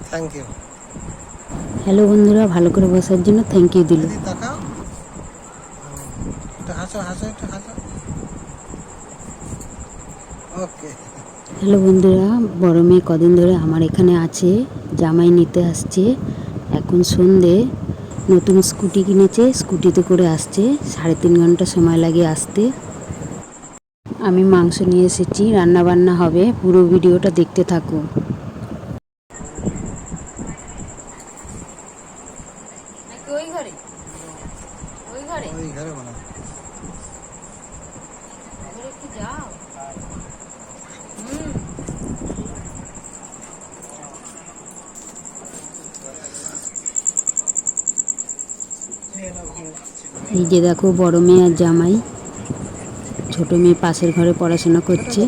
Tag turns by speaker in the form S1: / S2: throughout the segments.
S1: Thank you.
S2: Hello বন্ধুরা, ভালো করে বসার জন্য থ্যাংক ইউ দিল।
S1: তাকাও, একটু হাসো হাসো, একটু হাসো। ওকে।
S2: হ্যালো বন্ধুরা, বড় মেয়ে কদিন ধরে আমার এখানে আছে, জামাই নিতে আসছে। এখন সন্ধে, নতুন স্কুটি কিনেছে, স্কুটিতে করে আসছে। 3.5 ঘন্টা সময় লাগে আসতে। আমি মাংস নিয়ে এসেছি, রান্না বান্না হবে, পুরো ভিডিওটা দেখতে থাকো।
S1: ওই ঘরে বানাও। একটু যাও।
S2: এই যে দেখো, বড় মেয়ে আর জামাই, ছোট মেয়ে পাশের ঘরে পড়াশোনা করছে।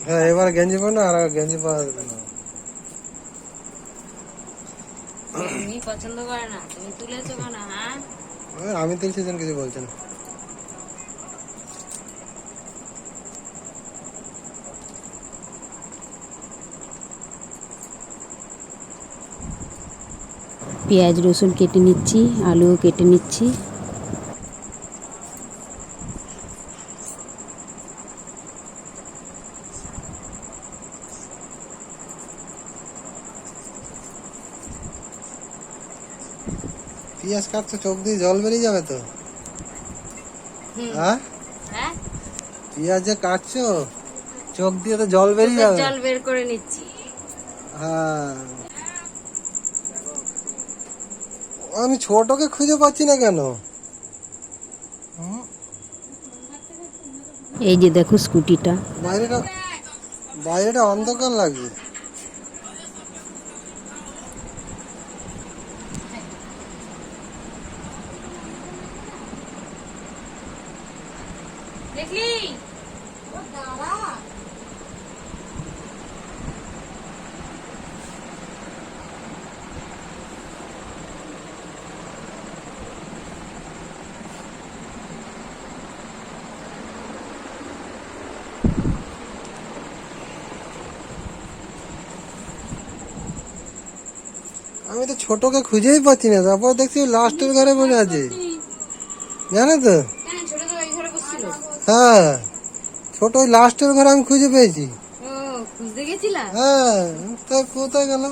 S2: হ্যাঁ, এবার গেঞ্জি পর না, আর গেঞ্জি পাওয়া যাবে না।
S3: তুমি পছন্দ করে না, তুমি তুলেছো কেন? হ্যাঁ,
S1: আমি তুলছি, কিছু বলছে না।
S2: পেঁয়াজ রসুন কেটে নিচ্ছি, আলুও কেটে নিচ্ছি।
S1: পেঁয়াজ কাটছো, চোখ দিয়ে জল বেরিয়ে যাবে তো। হ্যাঁ, পেঁয়াজ যে কাটছো, চোখ দিয়ে তো জল বেরিয়ে যাবে।
S3: জল বের করে নিচ্ছি।
S1: হ্যাঁ, আমি ছোটকে খুঁজে পাচ্ছি না কেন?
S2: এই যে দেখো স্কুটিটা।
S1: বাইরেটা অন্ধকার লাগছে।
S3: দেখলি?
S1: আমি তো ছোটকে খুঁজেই পাচ্ছি না, তারপর দেখছি লাস্টের ঘরে বসে আছে, জানো তো। হ্যাঁ, ছোট ওই লাস্টের ঘরে আমি খুঁজে পেয়েছি।
S3: খুঁজতে গেছিলাম।
S1: হ্যাঁ, তা কোথায় গেল?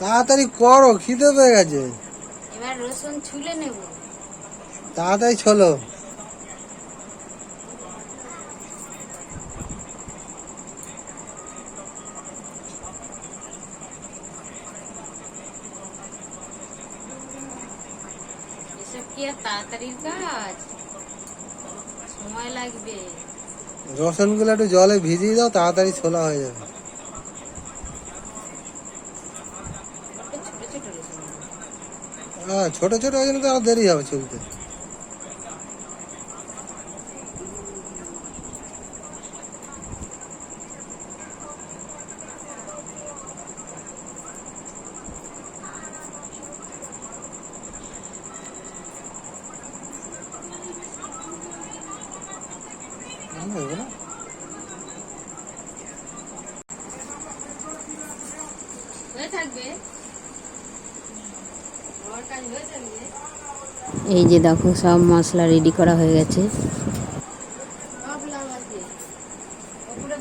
S1: তাড়াতাড়ি করো, খিদে পেয়ে গেছে।
S3: এবার রসুন ছুলে নেব।
S1: তাড়াতাড়ি ছোলো।
S3: এসব কি আর তাড়াতাড়ির কাজ? সময় লাগবে।
S1: রসুন গুলো একটু জলে ভিজিয়ে দাও, তাড়াতাড়ি ছোলা হয়ে যাবে।
S3: ছোট ছোট রসুন।
S1: হ্যাঁ, ছোট ছোট ওই জন্য তো আর দেরি হবে চলতে।
S3: হয়ে থাকবে। আমার কাজ হয়ে থাকবে।
S2: এই যে দেখো, সব মশলা রেডি করা হয়ে গেছে।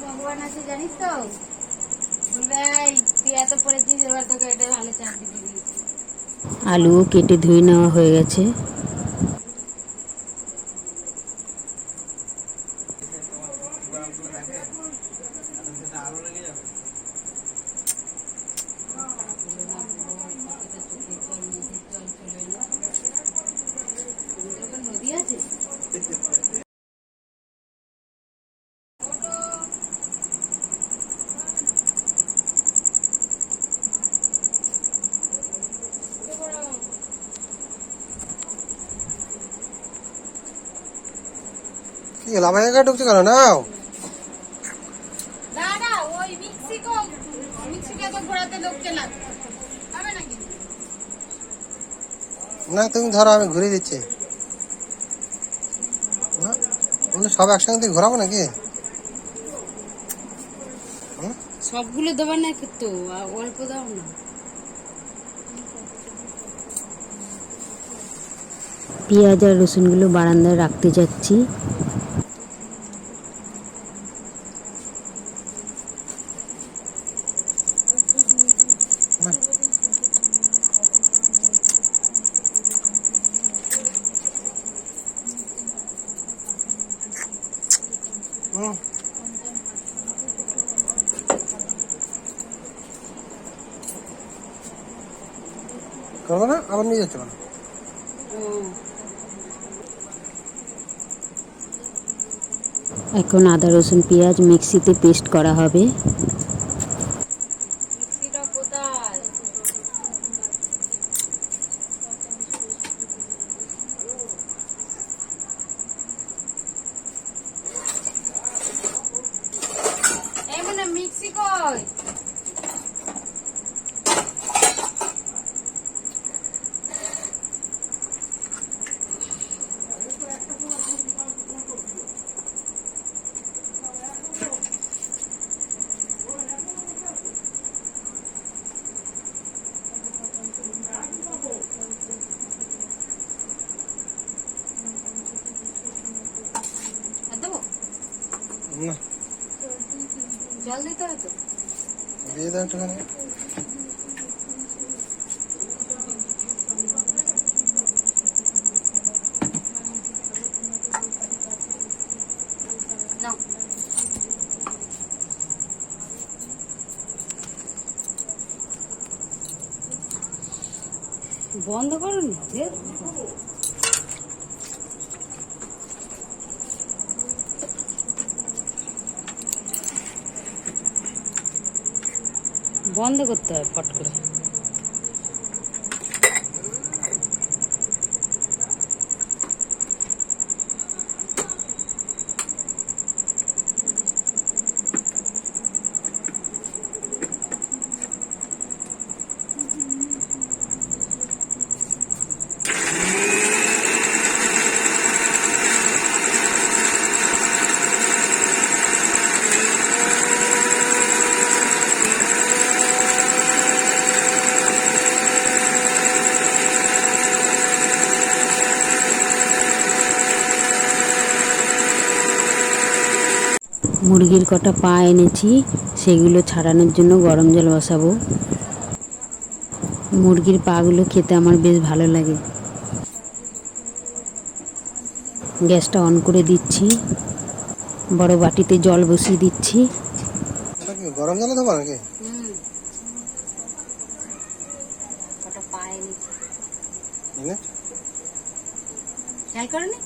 S3: ভগবান আছে জানিস তো? তুই এত পড়েছিস, এবার তোকে এটা ভালো চাকরি দিবি।
S2: আলুও কেটে ধুয়ে নেওয়া হয়ে গেছে।
S3: নদী আছে।
S1: লাভা জায়গায় ঢুকছে কেন? নাও।
S3: দাদা ওই মিক্সিটাকে ঘোরাতে লোককে লাগবে হবে নাকি?
S1: না তুমি ধরো, আমি ঘুরিয়ে দিচ্ছি। না, আমরা সব একসঙ্গে ঘোরাবো নাকি? হুম?
S3: সবগুলো দেবার না তো, অল্প দাও না।
S2: পেঁয়াজ আর রসুনগুলো বারান্দায় রাখতে যাচ্ছি।
S1: না। হুম। করবো না, আবার নিয়ে যাচ্ছে কেন?
S2: এখন আদা রসুন পেঁয়াজ মিক্সিতে পেস্ট করা হবে।
S3: মিক্সিটা কোথায়? এই মানে মিক্সি কই? আর দেবো?
S1: না,
S3: জল দিতে হবে তো?
S1: দিয়ে দাও একটুখানি।
S3: নাও। বন্ধ করো না যে। বন্ধ করতে হবে ফট করে।
S2: মুরগির কটা পা এনেছি, সেগুলো ছাড়ানোর জন্য গরম জল বসাবো। মুরগির পাগুলো খেতে আমার বেশ ভালো লাগে। গ্যাসটা অন করে দিচ্ছি, বড় বাটিতে জল বসিয়ে দিচ্ছি।
S1: ওটা কি গরম জলে দেবো নাকি?
S3: কটা পায়ে নিচে
S1: এনে
S3: খেয়াল করেনি?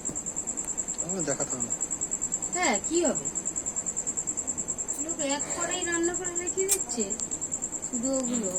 S1: আমাকে দেখাতে হবে।
S3: হ্যাঁ, কি হবে? লোক এক করেই রান্না করে রেখে দিচ্ছে শুধু ওগুলো।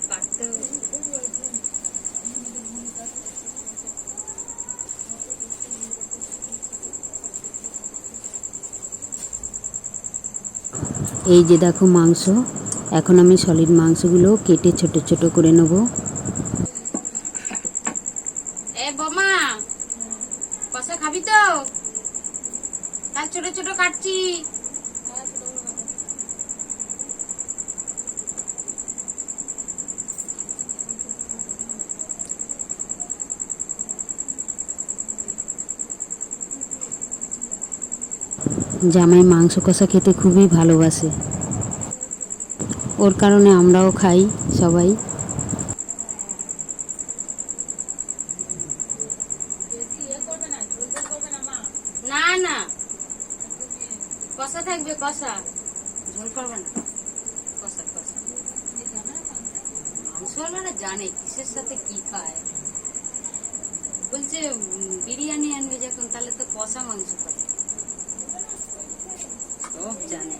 S3: কাটতে হবে।
S2: এই যে দেখো মাংস, এখন আমি সলিড মাংসগুলো কেটে ছোট ছোট করে নেব।
S3: এ বোমা, কষা খাবি তো? তার ছোট ছোট কাটছি।
S2: জামাই মাংস কষা খেতে খুবই ভালোবাসে, ওর কারণে আমরাও খাই সবাই।
S3: না না, থাকবে, কষা, ঝোল করবে না, কষা কষা। মাংস হলো জানে কিসের সাথে কি খায়। বলছে বিরিয়ানি আনবে যখন, তাহলে তো কষা মাংস খাবে, সব জানে।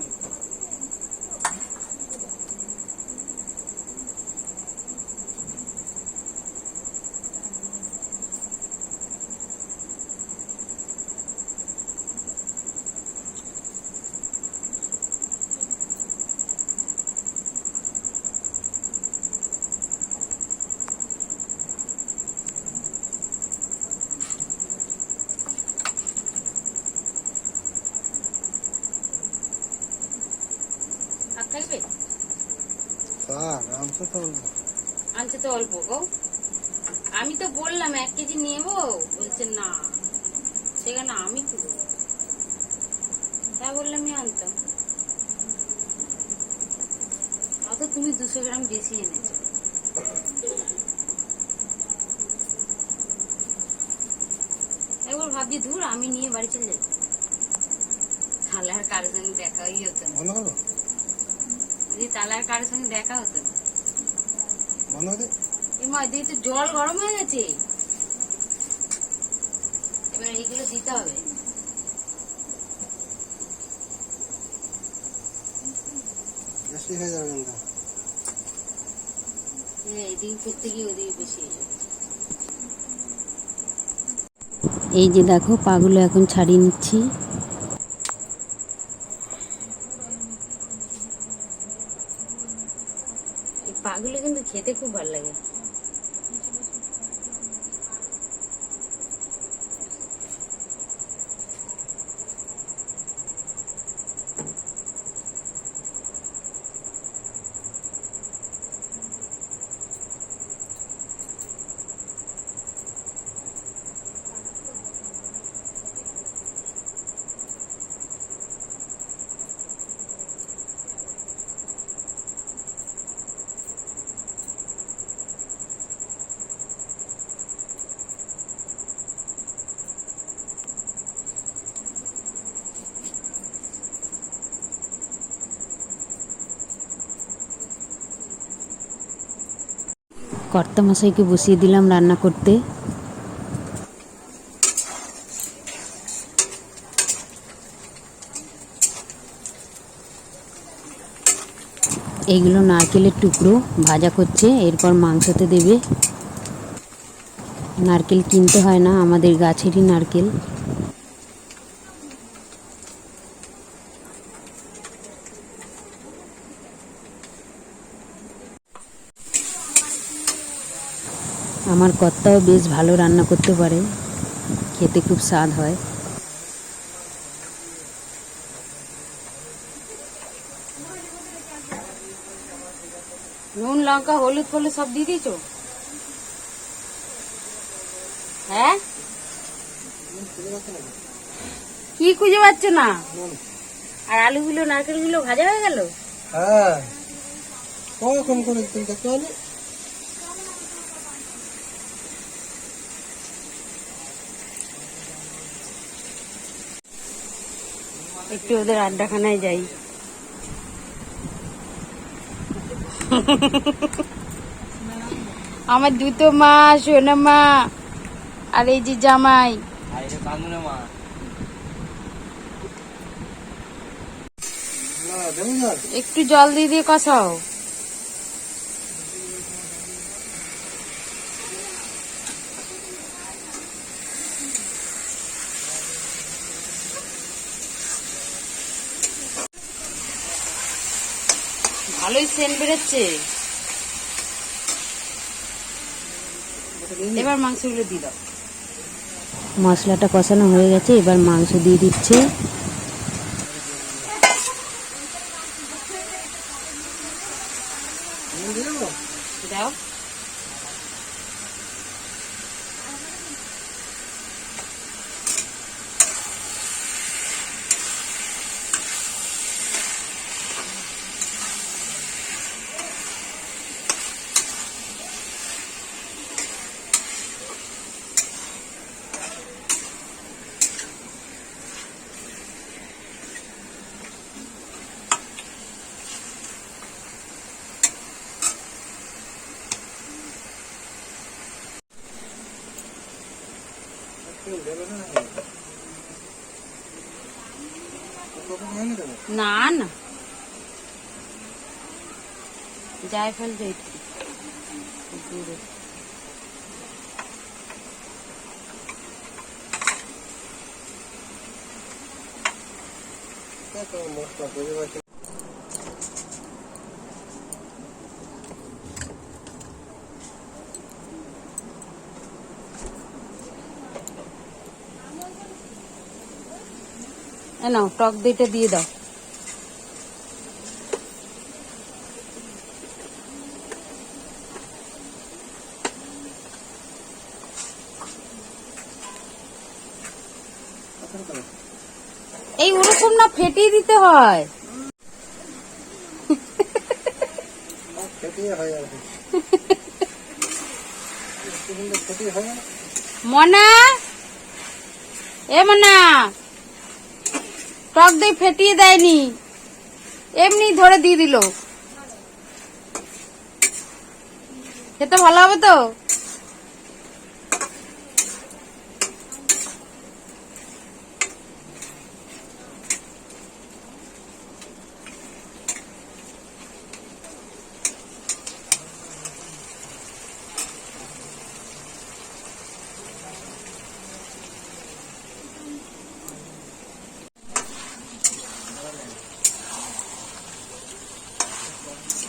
S3: আর থাকবে,
S1: মাংস তো অল্প
S3: আনছে তো অল্প গো। আমি তো বললাম 1 কেজি নেবো, বলছে না, সেখানে আমি কি বলবো, তা বললাম আমি আনতাম। তাও তো তুমি 200 গ্রাম বেশি এনেছো। একবার ভাবছি ধুর আমি নিয়ে বাড়ি চলে যাই, তাহলে আর কারোর সঙ্গে দেখাই হতো না।
S1: বন্ধ করবো,
S3: তাহলে আর কারোর সঙ্গে দেখা হতো না।
S1: বন্ধ করে
S3: এমা দিয়ে তো জল গরম হয়ে গেছে, এবার এইগুলো দিতে হবে।
S1: বেশি হয়ে যাবে কিন্তু।
S3: হ্যাঁ, এদিকে করতে গিয়ে ওদিকে বেশি হয়ে যাবে।
S2: এই যে দেখো পাগুলো এখন ছাড়িয়ে নিচ্ছি।
S3: এই পাগুলো কিন্তু খেতে খুব ভালো লাগে।
S2: কর্তামশাইকে বসিয়ে দিলাম রান্না করতে। এইগুলো নারকেলের টুকরো ভাজা করছে, এরপর মাংসতে দেবে। নারকেল কিনতে হয় না, আমাদের গাছেরই নারকেল। আমার কর্তাও বেশ ভালো রান্না করতে পারে, খেতে খুব স্বাদ হয়।
S3: নুন লঙ্কা হলুদ ফলুদ সব দিয়ে দিয়েছো? হ্যাঁ, কি খুঁজে পাচ্ছ না? আর আলুগুলো নারকেলগুলো ভাজা হয়ে গেল?
S1: হ্যাঁ, কখন করে তুমি দেখতে পারলে?
S3: একটু ওদের আড্ডাখানায় যাই। আমার দুটো মা, সোনা মা, আর এই যে জামাই। একটু জল দিয়ে দিয়ে কষাও। ভালোই সেন্ট বেরোচ্ছে। এবার মাংসগুলো দিয়ে দাও।
S2: মশলাটা কষানো হয়ে গেছে, এবার মাংস দিয়ে দিচ্ছে।
S3: দাও। না না জায়ফল দেখ নাও টক দইটা দিয়ে দাও। এই ওরকম না, ফেটিয়ে দিতে হয়। মনা, এ মনা, টক দই ফেটিয়ে দেয়নি, এমনি ধরে দিয়ে দিল। খেতে ভালো হবে তো?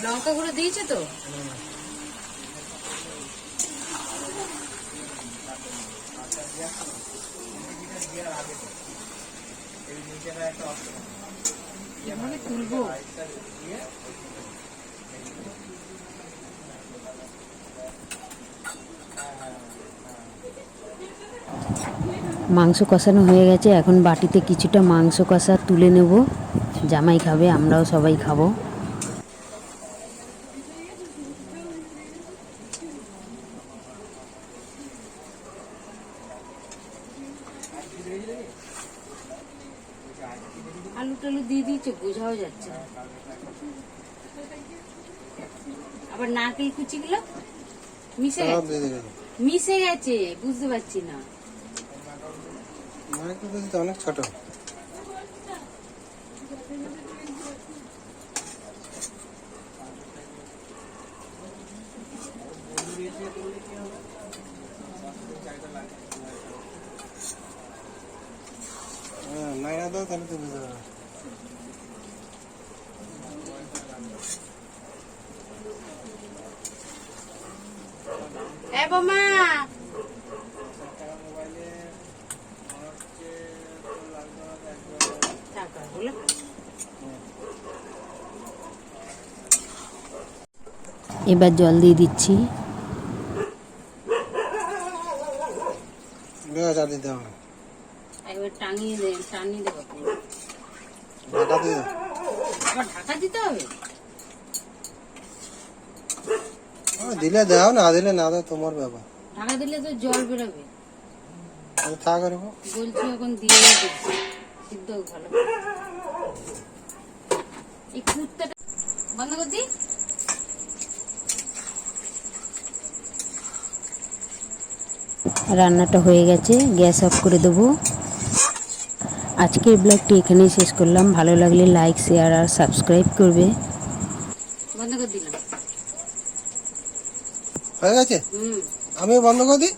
S3: লঙ্কা গুঁড়ো দিয়েছে তো? কিভাবে তুলবো?
S2: মাংস কষানো হয়ে গেছে, এখন বাটিতে কিছুটা মাংস কষা তুলে নেব। জামাই খাবে, আমরাও সবাই খাবো।
S3: আলু টালু দিয়ে দিয়েছে, বোঝাও যাচ্ছে না। আবার নারকেল কুচি গুলো মিশে গেছে, মিশে গেছে, বুঝতে পারছি না।
S1: অনেক ছোট। নাইরা দাও, তাহলে তো বুঝতে পারবে।
S3: এ বোমা,
S2: এবার জল দিয়ে দিচ্ছি।
S1: দিতে হবে,
S3: একবার টাঙিয়ে দে, টানিয়ে দেবো।
S1: ঢাকা দিয়ে
S3: আবার ঢাকা দিতে হবে?
S1: দিলে দাও, না দিলে না দাও, তোমার ব্যাপার।
S3: ঢাকা দিলে তো জল বেরোবে।
S1: তা করবো,
S3: বলছি এখন দিয়ে দিচ্ছি, সিদ্ধ হোক ভালো। এই কুত্তাটা বন্ধ করে দি।
S2: রান্নাটা হয়ে গেছে, গ্যাস অফ করে দেবো। আজকের ব্লগটি এখানেই শেষ করলাম। ভালো লাগলে লাইক, শেয়ার আর সাবস্ক্রাইব করবে।
S3: বন্ধ করে দিলাম।
S1: হয়ে গেছে,
S3: হুম,
S1: আমিও বন্ধ করে দিই।